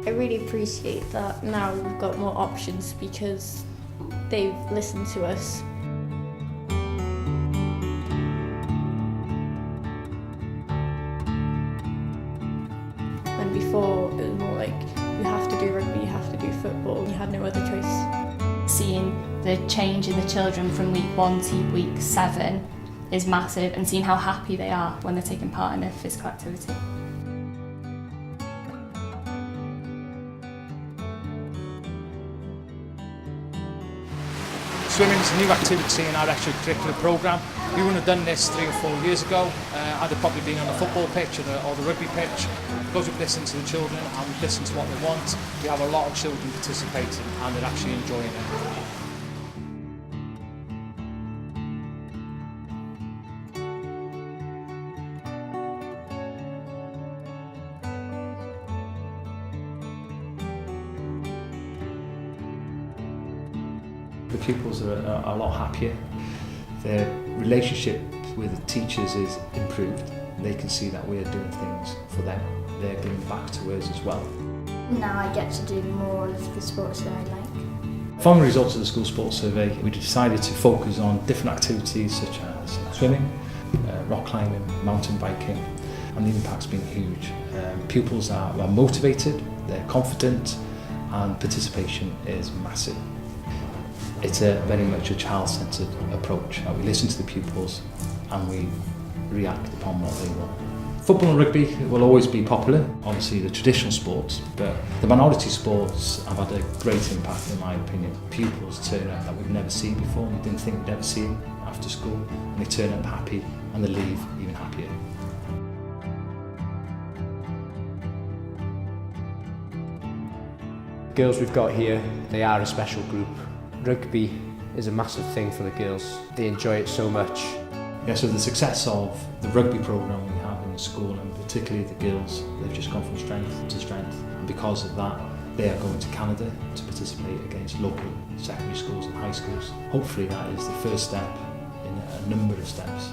I really appreciate that now we've got more options because they've listened to us. When before it was more like you have to do rugby, you have to do football, you had no other choice. Seeing the change in the children from week 1 to week 7 is massive, and seeing how happy they are when they're taking part in a physical activity. Swimming is a new activity in our extra-curricular programme. We wouldn't have done this 3 or 4 years ago. I'd have probably been on the football pitch or the rugby pitch. Because we've listened to the children and we've listened to what they want, we have a lot of children participating and they're actually enjoying it. The pupils are a lot happier. Their relationship with the teachers is improved. They can see that we're doing things for them. They're giving back to us as well. Now I get to do more of the sports that I like. Following the results of the school sports survey, we decided to focus on different activities such as swimming, rock climbing, mountain biking, and the impact's been huge. Pupils are motivated, they're confident, and participation is massive. It's very much a child-centred approach. We listen to the pupils and we react upon what they want. Football and rugby will always be popular, obviously the traditional sports, but the minority sports have had a great impact in my opinion. Pupils turn up that we've never seen before, we didn't think we'd ever see them after school, and they turn up happy and they leave even happier. Girls we've got here, they are a special group. Rugby is a massive thing for the girls. They enjoy it so much. Yeah, so the success of the rugby programme we have in the school, and particularly the girls, they've just gone from strength to strength. And because of that, they are going to Canada to participate against local secondary schools and high schools. Hopefully that is the first step in a number of steps.